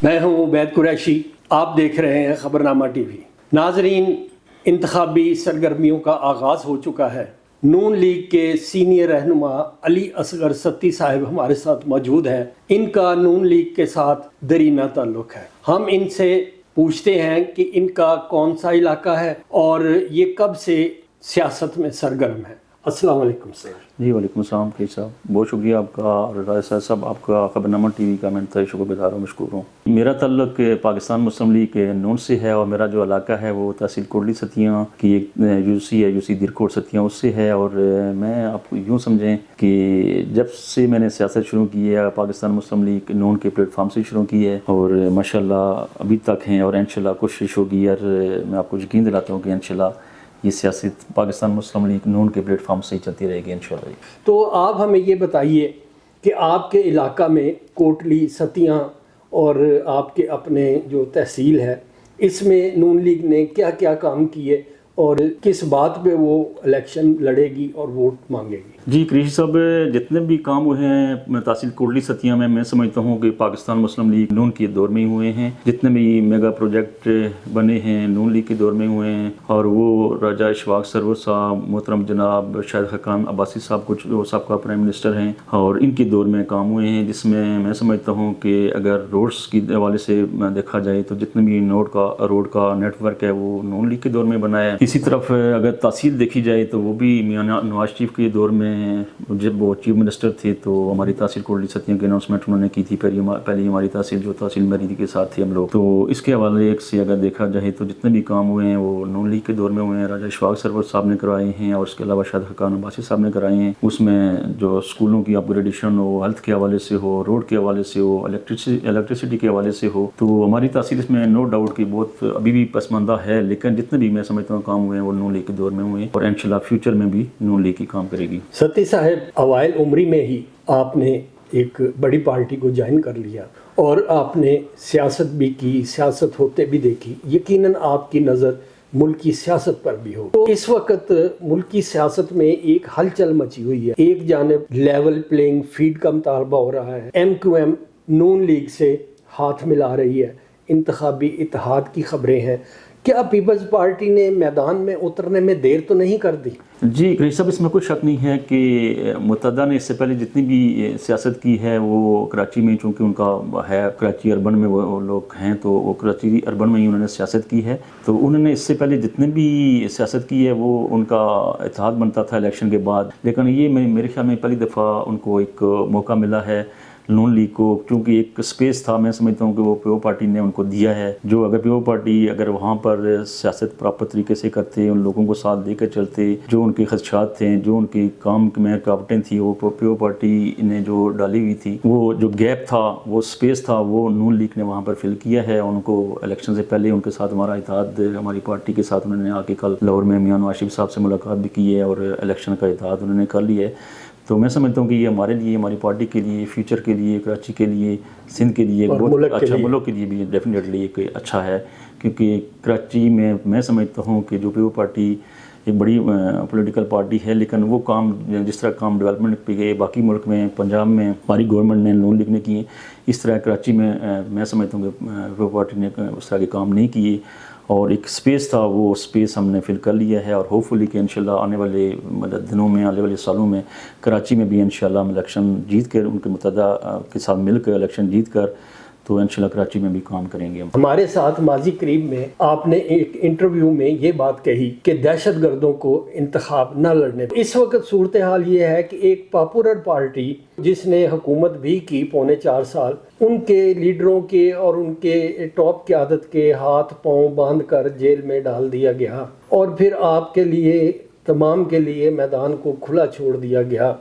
میں ہوں عبید قریشی، آپ دیکھ رہے ہیں خبرنامہ ٹی وی۔ ناظرین، انتخابی سرگرمیوں کا آغاز ہو چکا ہے۔ نون لیگ کے سینئر رہنما علی اصغر ستی صاحب ہمارے ساتھ موجود ہیں۔ ان کا نون لیگ کے ساتھ دیرینہ تعلق ہے۔ ہم ان سے پوچھتے ہیں کہ ان کا کون سا علاقہ ہے اور یہ کب سے سیاست میں سرگرم ہے۔ السلام علیکم سر۔ جی وعلیکم السلام کی صاحب، بہت شکریہ آپ کا اور رضا صاحب آپ کا خبرنامہ ٹی وی کا میں انتہائی شکر گزار ہوں، مشکور ہوں۔ میرا تعلق پاکستان مسلم لیگ کے نون سے ہے اور میرا جو علاقہ ہے وہ تحصیل کوٹلی ستیاں کی ایک یوسی ہے، یوسی درکوٹ ستیاں، اس سے ہے۔ اور میں آپ کو یوں سمجھیں کہ جب سے میں نے سیاست شروع کی ہے پاکستان مسلم لیگ نون کے پلیٹ فارم سے شروع کی ہے اور ماشاءاللہ ابھی تک ہیں، اور انشاءاللہ کوشش ہوگی اور میں آپ کو یقین دلاتا ہوں کہ انشاءاللہ یہ سیاست پاکستان مسلم لیگ نون کے پلیٹ فارم سے ہی چلتی رہے گی انشاءاللہ۔ تو آپ ہمیں یہ بتائیے کہ آپ کے علاقہ میں کوٹلی ستیاں اور آپ کے اپنے جو تحصیل ہے اس میں نون لیگ نے کیا کیا کام کیے اور کس بات پہ وہ الیکشن لڑے گی اور ووٹ مانگے گی؟ جی قریشی صاحب، جتنے بھی کام ہوئے ہیں تحصیل کوٹلی ستیاں میں سمجھتا ہوں کہ پاکستان مسلم لیگ نون کے دور میں ہی ہوئے ہیں۔ جتنے بھی میگا پروجیکٹ بنے ہیں نون لیگ کے دور میں ہوئے ہیں، اور وہ راجہ اشفاق سرور صاحب، محترم جناب شاہد خاقان عباسی صاحب کچھ وہ سابقہ پرائم منسٹر ہیں، اور ان کے دور میں کام ہوئے ہیں، جس میں سمجھتا ہوں کہ اگر روڈز کی حوالے سے دیکھا جائے تو جتنے بھی روڈ کا نیٹ ورک ہے وہ نون لیگ کے دور میں بنا ہے۔ اسی طرف اگر تحصیل دیکھی جائے تو وہ بھی میاں نواز شریف کے دور میں جب وہ چیف منسٹر تھے تو ہماری تحصیل کوٹلی ستیاں کی اناؤنسمنٹ انہوں نے کی تھی، پہلی ہماری تحصیل جو تحصیل مریدی کے ساتھ تھے ہم لوگ۔ تو اس کے حوالے سے اگر دیکھا جائے تو جتنے بھی کام ہوئے ہیں وہ نون لیگ کے دور میں ہوئے ہیں، راجہ اشفاق سرور صاحب نے کرائے ہیں، اور اس کے علاوہ شاہد خاقان عباسی صاحب نے کرائے ہیں۔ اس میں جو اسکولوں کی اپ گریڈیشن ہو، ہیلتھ کے حوالے سے ہو، روڈ کے حوالے سے ہو، الیکٹریسٹی کے حوالے سے ہو، تو ہماری تحصیل اس میں نو ڈاؤٹ کہ بہت ابھی بھی پسماندہ ہے، لیکن جتنے بھی میں سمجھتا ہوں کام ہوئے ہیں وہ نون لیگ کے دور میں ہوئے ہیں، اور انشاءاللہ فیوچر میں بھی نون لیگ ہی کام کرے گی۔ ستی صاحب، اوائل عمری میں ہی آپ نے ایک بڑی پارٹی کو جوائن کر لیا اور آپ نے سیاست بھی کی، سیاست ہوتے بھی دیکھی، یقیناً آپ کی نظر ملکی سیاست پر بھی ہو۔ تو اس وقت ملکی سیاست میں ایک ہلچل مچی ہوئی ہے۔ ایک جانب لیول پلینگ فیلڈ کا مطالبہ ہو رہا ہے، ایم کیو ایم نون لیگ سے ہاتھ ملا رہی ہے، انتخابی اتحاد کی خبریں ہیں۔ کیا پیپلز پارٹی نے میدان میں اترنے میں دیر تو نہیں کر دی؟ جی قریشی صاحب، اس میں کوئی شک نہیں ہے کہ متحدہ نے اس سے پہلے جتنی بھی سیاست کی ہے وہ کراچی میں، چونکہ ان کا ہے کراچی اربن میں وہ لوگ ہیں، تو وہ کراچی اربن میں ہی انہوں نے سیاست کی ہے۔ تو انہوں نے اس سے پہلے جتنے بھی سیاست کی ہے وہ ان کا اتحاد بنتا تھا الیکشن کے بعد، لیکن یہ میرے خیال میں پہلی دفعہ ان کو ایک موقع ملا ہے نون لیگ کو، کیونکہ ایک سپیس تھا، میں سمجھتا ہوں کہ وہ پیو پارٹی نے ان کو دیا ہے۔ جو اگر پیو پارٹی اگر وہاں پر سیاست پراپر طریقے سے کرتے، ان لوگوں کو ساتھ دے کر چلتے، جو ان کے خدشات تھے، جو ان کے کام میں رکاوٹیں تھیں، وہ پیو پارٹی نے جو ڈالی ہوئی تھی، وہ جو گیپ تھا، وہ سپیس تھا، وہ نون لیگ نے وہاں پر فل کیا ہے۔ ان کو الیکشن سے پہلے ان کے ساتھ ہمارا اتحاد، ہماری پارٹی کے ساتھ انہوں نے آ کے کل لاہور میں میاں نواز شریف صاحب سے ملاقات بھی کی ہے، اور الیکشن کا اتحاد انہوں نے کر لیا ہے۔ تو میں سمجھتا ہوں کہ یہ ہمارے لیے، ہماری پارٹی کے لیے، فیوچر کے لیے، کراچی کے لیے، سندھ کے لیے بہت اچھا، ملک کے لیے بھی ڈیفینیٹلی ایک اچھا ہے، کیونکہ کراچی میں سمجھتا ہوں کہ جو پیو پارٹی ایک بڑی پولیٹیکل پارٹی ہے، لیکن وہ کام جس طرح کام ڈیولپمنٹ پہ گئے باقی ملک میں، پنجاب میں ہماری گورنمنٹ نے نون لیگ نے کیے، اس طرح کراچی میں سمجھتا ہوں کہ پیو پارٹی نے اس طرح کے کام نہیں کیے، اور ایک سپیس تھا، وہ سپیس ہم نے فل کر لیا ہے، اور ہوپ فلی کہ انشاءاللہ آنے والے دنوں میں، آنے والے سالوں میں کراچی میں بھی انشاءاللہ ہم الیکشن جیت کر، ان کے متحدہ کے ساتھ مل کر الیکشن جیت کر، تو انشاءاللہ کراچی میں بھی کام کریں گے۔ ہمارے ساتھ ماضی قریب میں آپ نے ایک انٹرویو میں یہ بات کہی کہ دہشت گردوں کو انتخاب نہ لڑنے دیں۔ اس وقت صورتحال یہ ہے کہ ایک پاپولر پارٹی جس نے حکومت بھی کی پونے 4 سال، ان کے لیڈروں کے اور ان کے ٹاپ قیادت کے ہاتھ پاؤں باندھ کر جیل میں ڈال دیا گیا، اور پھر آپ کے لیے، تمام کے لیے میدان کو کھلا چھوڑ دیا گیا۔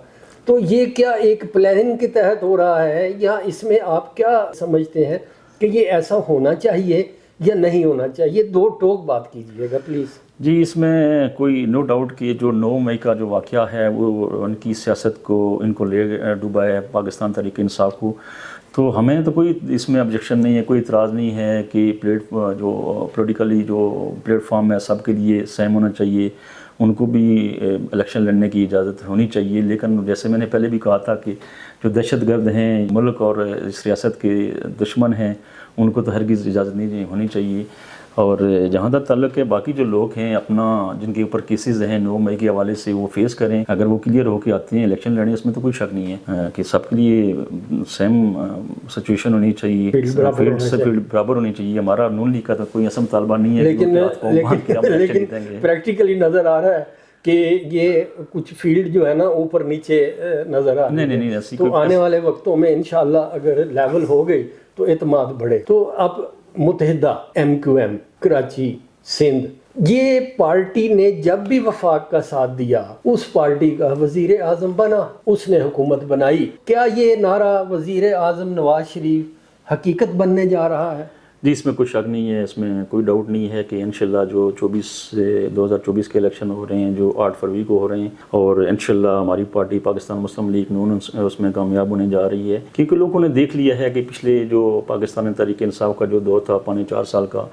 تو یہ کیا ایک پلاننگ کے تحت ہو رہا ہے، یا اس میں آپ کیا سمجھتے ہیں کہ یہ ایسا ہونا چاہیے یا نہیں ہونا چاہیے؟ دو ٹوک بات کیجیے گا پلیز۔ جی اس میں کوئی نو ڈاؤٹ کہ جو 9 مئی کا جو واقعہ ہے وہ ان کی سیاست کو، ان کو لے ڈوبا ہے پاکستان تحریک انصاف کو، تو ہمیں تو کوئی اس میں آبجیکشن نہیں ہے، کوئی اعتراض نہیں ہے کہ جو پولیٹیکلی جو پلیٹ فارم ہے سب کے لیے سیم ہونا چاہیے، ان کو بھی الیکشن لڑنے کی اجازت ہونی چاہیے، لیکن جیسے میں نے پہلے بھی کہا تھا کہ جو دہشت گرد ہیں، ملک اور اس ریاست کے دشمن ہیں، ان کو تو ہرگز اجازت نہیں ہونی چاہیے. اور جہاں تک تعلق ہے باقی جو لوگ ہیں اپنا جن کے اوپر کیسز ہیں 9 مئی کے حوالے سے وہ فیس کریں. اگر وہ کلیئر ہو کے آتے ہیں الیکشن لڑنے اس میں تو کوئی شک نہیں ہے کہ سب کے لیے سیم سچویشن ہونی چاہیے, فیلڈ سے فیلڈ برابر ہونی چاہیے. ہمارا نون لیگ کا تو کوئی ایسا مطالبہ نہیں ہے لیکن پریکٹیکلی نظر آ رہا ہے کہ یہ کچھ فیلڈ جو ہے نا اوپر نیچے نظر آ رہا ہے. نہیں, تو آنے والے وقتوں میں انشاءاللہ اگر لیول ہو گئی تو اعتماد بڑھے. تو اب متحدہ MQM کراچی سندھ, یہ پارٹی نے جب بھی وفاق کا ساتھ دیا اس پارٹی کا وزیر اعظم بنا, اس نے حکومت بنائی. کیا یہ نعرہ وزیر اعظم نواز شریف حقیقت بننے جا رہا ہے؟ جی اس میں کوئی شک نہیں ہے, اس میں کوئی ڈاؤٹ نہیں ہے کہ انشاءاللہ جو 2024 کے الیکشن ہو رہے ہیں جو 8 فروری کو ہو رہے ہیں, اور انشاءاللہ ہماری پارٹی پاکستان مسلم لیگ نون اس میں کامیاب ہونے جا رہی ہے. کیونکہ لوگوں نے دیکھ لیا ہے کہ پچھلے جو پاکستان تحریک انصاف کا جو دور تھا 4.5 سال کا,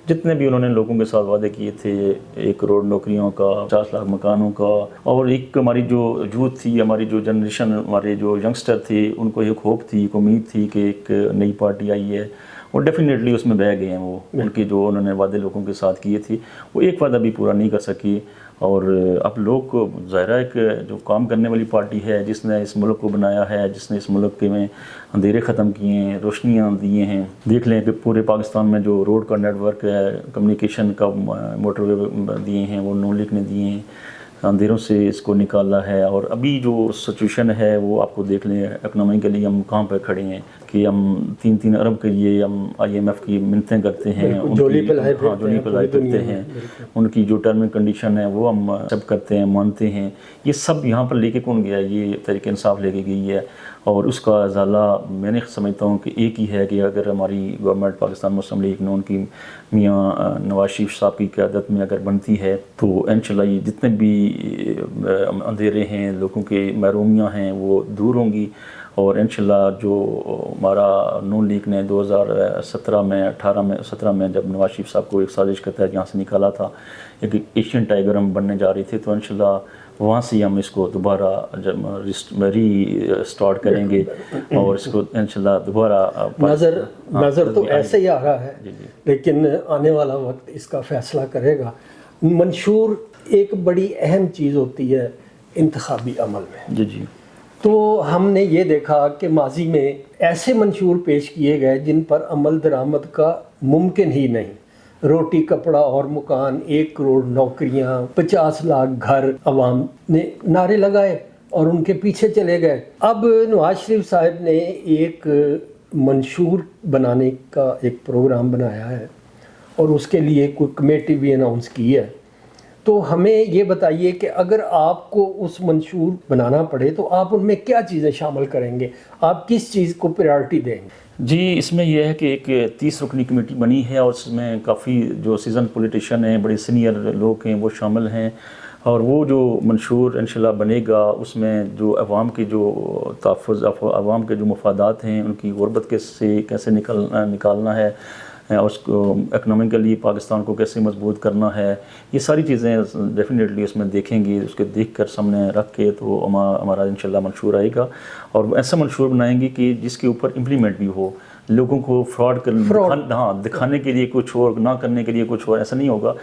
جتنے بھی انہوں نے لوگوں کے ساتھ وعدے کیے تھے 1 کروڑ نوکریوں کا, 50 لاکھ مکانوں کا, اور ایک ہماری جو یوتھ تھی, ہماری جو جنریشن, ہمارے جو ینگسٹر تھے, ان کو ایک ہوپ تھی, ایک امید تھی کہ ایک نئی پارٹی آئی ہے, اور ڈیفینیٹلی اس میں بہ گئے ہیں. وہ ان کے جو انہوں نے وعدے لوگوں کے ساتھ کیے تھے وہ ایک وعدہ بھی پورا نہیں کر سکی. اور اب لوگ ظاہرہ ایک جو کام کرنے والی پارٹی ہے, جس نے اس ملک کو بنایا ہے, جس نے اس ملک کے میں اندھیرے ختم کیے ہیں, روشنیاں دیے ہیں. دیکھ لیں کہ پورے پاکستان میں جو روڈ کا نیٹ ورک ہے, کمیونیکیشن کا موٹر وے دیے ہیں وہ نون لیگ نے دیے ہیں, اندھیروں سے اس کو نکالا ہے. اور ابھی جو سچویشن ہے وہ آپ کو دیکھ لیں اکنامکلی ہم کہاں پہ کھڑے ہیں کہ ہم 3 ارب کے لیے ہم IMF کی منتیں کرتے ہیں, جولی پہ لائے پھرتے ہیں, ان کی جو ٹرم اینڈ کنڈیشن ہے وہ ہم سب کرتے ہیں, مانتے ہیں. یہ سب یہاں پر لے کے کون گیا؟ یہ تحریک انصاف لے کے گئی ہے. اور اس کا ازالہ میں نے سمجھتا ہوں کہ ایک ہی ہے کہ اگر ہماری گورنمنٹ پاکستان مسلم لیگ نون کی میاں نواز شریف صاحب کی قیادت میں اگر بنتی ہے تو انشاءاللہ یہ جتنے بھی اندھیرے ہیں, لوگوں کے محرومیاں ہیں وہ دور ہوں گی. اور انشاءاللہ جو ہمارا نون لیگ نے 2017 میں 17 میں جب نواز شریف صاحب کو ایک سازش کے تحت یہاں سے نکالا تھا, ایک ایشین ٹائیگر ہم بننے جا رہے تھے, تو انشاءاللہ وہاں سے ہم اس کو دوبارہ ری اسٹارٹ کریں گے اور اس کو انشاءاللہ دوبارہ نظر تو ایسے ہی آ رہا ہے, لیکن آنے والا وقت اس کا فیصلہ کرے گا. منشور ایک بڑی اہم چیز ہوتی ہے انتخابی عمل میں. جی تو ہم نے یہ دیکھا کہ ماضی میں ایسے منشور پیش کیے گئے جن پر عمل درآمد کا ممکن ہی نہیں. روٹی کپڑا اور مکان, 1 کروڑ نوکریاں, 50 لاکھ گھر, عوام نے نعرے لگائے اور ان کے پیچھے چلے گئے. اب نواز شریف صاحب نے ایک منشور بنانے کا ایک پروگرام بنایا ہے اور اس کے لیے کوئی کمیٹی بھی اناؤنس کی ہے. تو ہمیں یہ بتائیے کہ اگر آپ کو اس منشور بنانا پڑے تو آپ ان میں کیا چیزیں شامل کریں گے, آپ کس چیز کو پریارٹی دیں گے؟ جی اس میں یہ ہے کہ ایک 30 رکنی کمیٹی بنی ہے اور اس میں کافی جو سیزن پولیٹیشین ہیں, بڑے سینئر لوگ ہیں وہ شامل ہیں. اور وہ جو منشور انشاءاللہ بنے گا اس میں جو عوام کے جو تحفظ, عوام کے جو مفادات ہیں ان کی غربت سے کیسے نکالنا ہے, اور اس کو اکنامکلی پاکستان کو کیسے مضبوط کرنا ہے, یہ ساری چیزیں ڈیفینیٹلی اس میں دیکھیں گے. اس کے دیکھ کر سامنے رکھ کے تو ہمارا انشاءاللہ منشور آئے گا, اور ایسا منشور بنائیں گے کہ جس کے اوپر امپلیمنٹ بھی ہو. لوگوں کو دکھانے کے لیے کچھ اور, نہ کرنے کے لیے کچھ اور, ایسا نہیں ہوگا.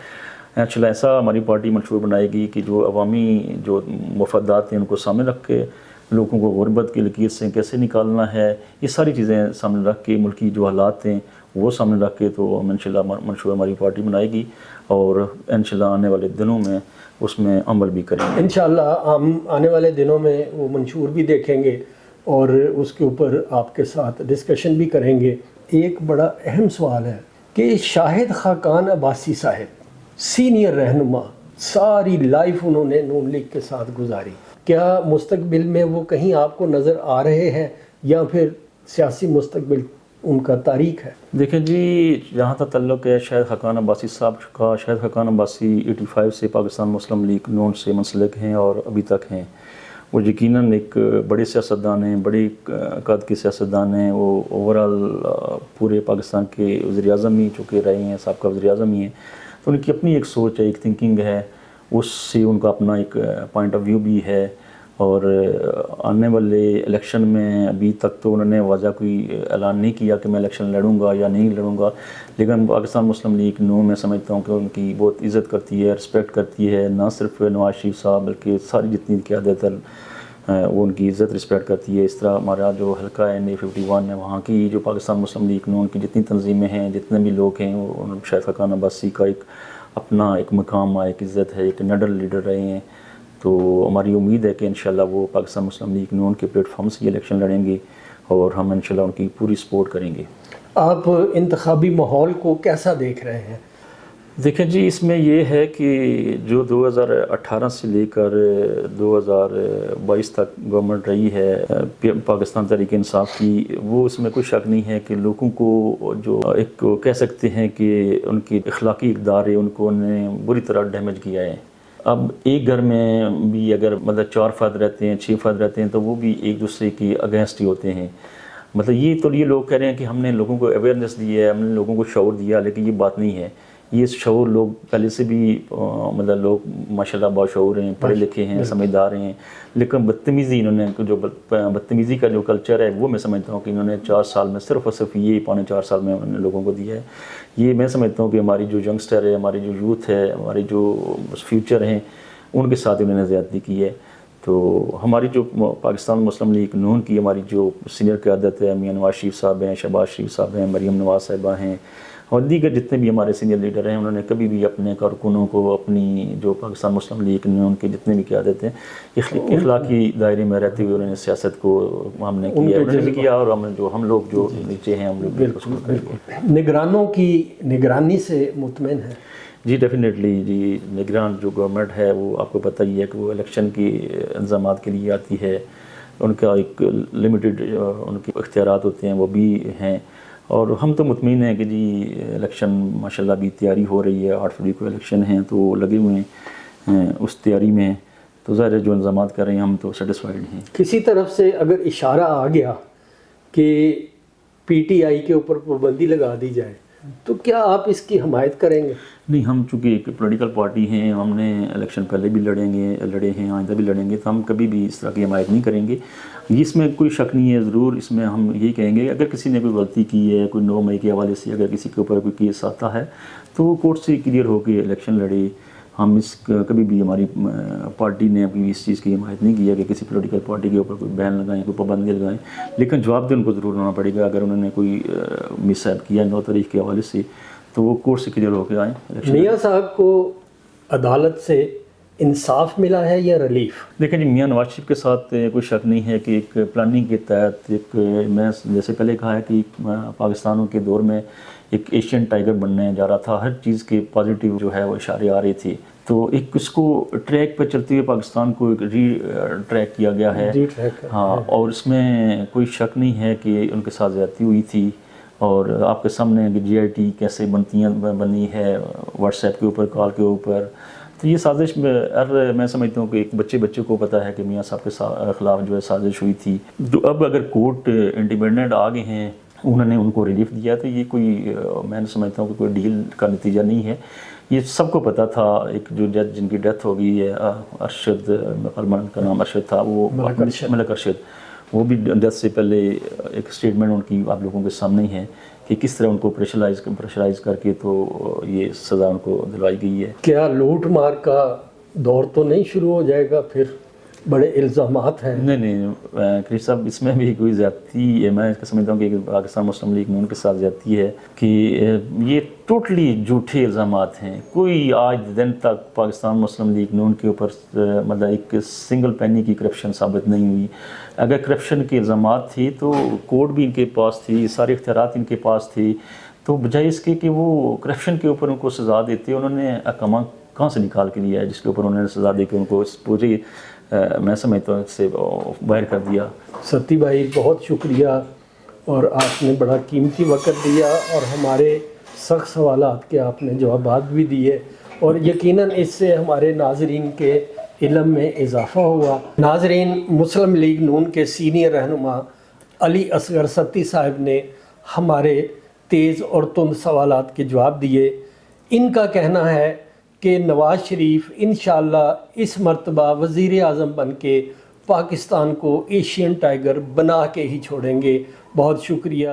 انشاءاللہ ایسا ہماری پارٹی منشور بنائے گی کہ جو عوامی جو مفادات ہیں ان کو سامنے رکھ کے لوگوں کو غربت کی لکیر سے کیسے نکالنا ہے, یہ ساری چیزیں سامنے رکھ کے, ملکی جو حالات ہیں وہ سامنے رکھ کے تو ہم انشاءاللہ منشور ہماری پارٹی بنائے گی, اور انشاءاللہ آنے والے دنوں میں اس میں عمل بھی کریں گے. انشاءاللہ ہم آنے والے دنوں میں وہ منشور بھی دیکھیں گے اور اس کے اوپر آپ کے ساتھ ڈسکشن بھی کریں گے. ایک بڑا اہم سوال ہے کہ شاہد خاقان عباسی صاحب سینئر رہنما, ساری لائف انہوں نے نون لیگ کے ساتھ گزاری, کیا مستقبل میں وہ کہیں آپ کو نظر آ رہے ہیں یا پھر سیاسی مستقبل ان کا تاریخ ہے؟ دیکھیں جی جہاں تک تعلق ہے شاہد خاقان عباسی صاحب کا, شاہد خاقان عباسی 85 سے پاکستان مسلم لیگ نون سے منسلک ہیں اور ابھی تک ہیں. وہ یقیناً ایک بڑے سیاستدان ہیں, بڑی قد کے سیاستدان ہیں. وہ اوورال پورے پاکستان کے وزیر اعظم ہی چکے رہے ہیں, سابقہ وزیر اعظم ہی ہیں. تو ان کی اپنی ایک سوچ ہے, ایک تھنکنگ ہے, اس سے ان کا اپنا ایک پوائنٹ آف ویو بھی ہے. اور آنے والے الیکشن میں ابھی تک تو انہوں نے واضح کوئی اعلان نہیں کیا کہ میں الیکشن لڑوں گا یا نہیں لڑوں گا، لیکن پاکستان مسلم لیگ نون میں سمجھتا ہوں کہ ان کی بہت عزت کرتی ہے، رسپیکٹ کرتی ہے، نہ صرف نواز شریف صاحب بلکہ ساری جتنی قیادت وہ ان کی عزت رسپیکٹ کرتی ہے۔ اس طرح ہمارا جو حلقہ ہے NA51 ہے، وہاں کی جو پاکستان مسلم لیگ نون کی جتنی تنظیمیں ہیں، جتنے بھی لوگ ہیں، وہ شاید خاقان عباسی کا اپنا ایک مقام ہے، ایک عزت ہے، ایک نڈر لیڈر رہے ہیں۔ تو ہماری امید ہے کہ انشاءاللہ وہ پاکستان مسلم لیگ نون کے پلیٹ فارم سے یہ الیکشن لڑیں گے اور ہم انشاءاللہ ان کی پوری سپورٹ کریں گے۔ آپ انتخابی ماحول کو کیسا دیکھ رہے ہیں؟ دیکھیں جی، اس میں یہ ہے کہ جو 2018 سے لے کر 2022 تک گورنمنٹ رہی ہے پاکستان تحریک انصاف کی، وہ اس میں کوئی شک نہیں ہے کہ لوگوں کو جو ایک کہہ سکتے ہیں کہ ان کی اخلاقی اقدار ہے، ان کو انہیں بری طرح ڈیمیج کیا ہے۔ اب ایک گھر میں بھی اگر 4 فرد رہتے ہیں، 6 فرد رہتے ہیں، تو وہ بھی ایک دوسرے کی اگینسٹ ہی ہوتے ہیں۔ یہ لوگ کہہ رہے ہیں کہ ہم نے لوگوں کو اویئرنیس دی ہے، ہم نے لوگوں کو شعور دیا، لیکن یہ بات نہیں ہے۔ یہ شعور لوگ پہلے سے بھی لوگ ماشاءاللہ باشعور ہیں، پڑھے لکھے ہیں، سمجھدار ہیں، لیکن بدتمیزی انہوں نے جو بدتمیزی کا جو کلچر ہے، وہ میں سمجھتا ہوں کہ انہوں نے 4 سال میں صرف اور صرف یہ 4.25 سال میں انہوں نے لوگوں کو دیا ہے۔ یہ میں سمجھتا ہوں کہ ہماری جو ینگسٹر ہے، ہماری جو یوتھ ہے، ہماری جو فیوچر ہیں، ان کے ساتھ انہوں نے زیادتی کی ہے۔ تو ہماری جو پاکستان مسلم لیگ نون کی ہماری جو سینئر قیادت ہے، میاں نواز شریف صاحب ہیں، شہباز شریف صاحب ہیں، مریم نواز صاحبہ ہیں، اور دیگر جتنے بھی ہمارے سینئر لیڈر ہیں، انہوں نے کبھی بھی اپنے کارکنوں کو، اپنی جو پاکستان مسلم لیگ نون کے جتنے بھی قیادت ہیں، اخلاقی دائرے میں رہتے ہوئے انہوں نے سیاست کو ہم نے کیا، انہوں نے بھی کیا، اور ہم لوگ جو نیچے ہیں ہم لوگ اس کو کریں گے۔ نگرانوں کی نگرانی سے مطمئن ہے؟ جی ڈیفینیٹلی جی، نگران جو گورنمنٹ ہے وہ آپ کو پتہ ہی ہے کہ وہ الیکشن کی انتظامات کے لیے آتی ہے، ان کا ایک لمیٹڈ ان کے اختیارات ہوتے ہیں، وہ بھی ہیں، اور ہم تو مطمئن ہیں کہ جی الیکشن ماشاءاللہ بھی تیاری ہو رہی ہے، 8 فروری کو الیکشن ہیں، تو لگے ہوئے ہیں اس تیاری میں، تو ظاہر ہے جو انتظامات کر رہے ہیں ہم تو سیٹسفائیڈ ہیں۔ کسی طرف سے اگر اشارہ آ گیا کہ PTI کے اوپر پابندی لگا دی جائے تو کیا آپ اس کی حمایت کریں گے؟ نہیں، ہم چونکہ ایک پولیٹیکل پارٹی ہیں، ہم نے الیکشن پہلے بھی لڑے ہیں، آئندہ بھی لڑیں گے، تو ہم کبھی بھی اس طرح کی حمایت نہیں کریں گے۔ اس میں کوئی شک نہیں ہے، ضرور اس میں ہم یہی کہیں گے اگر کسی نے کوئی غلطی کی ہے، کوئی 9 مئی کے حوالے سے اگر کسی کے اوپر کوئی کیس آتا ہے تو وہ کورٹ سے کلیئر ہو کے الیکشن لڑے۔ ہم کبھی بھی ہماری پارٹی نے ابھی اس چیز کی حمایت نہیں کی ہے کہ کسی پولیٹیکل پارٹی کے اوپر کوئی بین لگائیں، کوئی پابندی لگائیں، لیکن جواب دہ ان کو ضرور ہونا پڑے گا۔ اگر انہوں نے کوئی مس ایپ کیا 9 تاریخ کے حوالے سے تو وہ کورٹ سے کلیئر ہو کے آئیں۔ میاں صاحب کو عدالت سے انصاف ملا ہے یا ریلیف؟ دیکھیں جی، میاں نواز شریف کے ساتھ کوئی شک نہیں ہے کہ ایک پلاننگ کے تحت میں جیسے پہلے کہا ہے کہ پاکستانوں کے دور میں ایک ایشین ٹائیگر بننے جا رہا تھا، ہر چیز کے پازیٹیو جو ہے وہ اشارے آ رہے تھے، تو ایک اس کو ٹریک پہ چلتے ہوئے پاکستان کو ایک ری ٹریک کیا گیا ہے۔ ہاں، اور اس میں کوئی شک نہیں ہے کہ ان کے ساتھ زیادتی ہوئی تھی، اور آپ کے سامنے کہ GIT کیسے بنی ہے واٹس ایپ کے اوپر، کال کے اوپر، تو یہ سازش میں سمجھتا ہوں کہ ایک بچے کو پتہ ہے کہ میاں صاحب کے خلاف جو ہے سازش ہوئی تھی۔ تو اب اگر کورٹ انڈیپینڈنٹ آ گئے ہیں، انہوں نے ان کو ریلیف دیا، تو یہ کوئی میں سمجھتا ہوں کہ کوئی ڈیل کا نتیجہ نہیں ہے، یہ سب کو پتہ تھا۔ ایک جو جج جن کی ڈیتھ ہو گئی ہے، ارشد کا نام ارشد تھا، وہ ملک ارشد، وہ بھی ڈیتھ سے پہلے ایک سٹیٹمنٹ ان کی آپ لوگوں کے سامنے ہی ہے کہ کس طرح ان کو پریشرائز کر کے تو یہ سزا ان کو دلوائی گئی ہے۔ کیا لوٹ مار کا دور تو نہیں شروع ہو جائے گا؟ پھر بڑے الزامات ہیں۔ نہیں کریم صاحب، اس میں بھی کوئی زیادتی ہے، میں سمجھتا ہوں کہ پاکستان مسلم لیگ نون کے ساتھ زیادتی ہے کہ یہ ٹوٹلی جھوٹے الزامات ہیں۔ کوئی آج دن تک پاکستان مسلم لیگ نون کے اوپر ایک سنگل پینی کی کرپشن ثابت نہیں ہوئی۔ اگر کرپشن کے الزامات تھے تو کورٹ بھی ان کے پاس تھی، سارے اختیارات ان کے پاس تھے، تو بجائے اس کے کہ وہ کرپشن کے اوپر ان کو سزا دیتے، انہوں نے احکامہ کہاں سے نکال کے لیا ہے جس کے اوپر انہوں نے سزا دے کے ان کو اس پوری میں سمجھتا ہوں اس سے باہر کر دیا۔ ستی بھائی بہت شکریہ، اور آپ نے بڑا قیمتی وقت دیا اور ہمارے سخت سوالات کے آپ نے جوابات بھی دیے، اور یقیناً اس سے ہمارے ناظرین کے علم میں اضافہ ہوا۔ ناظرین، مسلم لیگ نون کے سینئر رہنما علی اصغر ستی صاحب نے ہمارے تیز اور تند سوالات کے جواب دیے۔ ان کا کہنا ہے کہ نواز شریف انشاءاللہ اس مرتبہ وزیر اعظم بن کے پاکستان کو ایشین ٹائگر بنا کے ہی چھوڑیں گے. بہت شکریہ.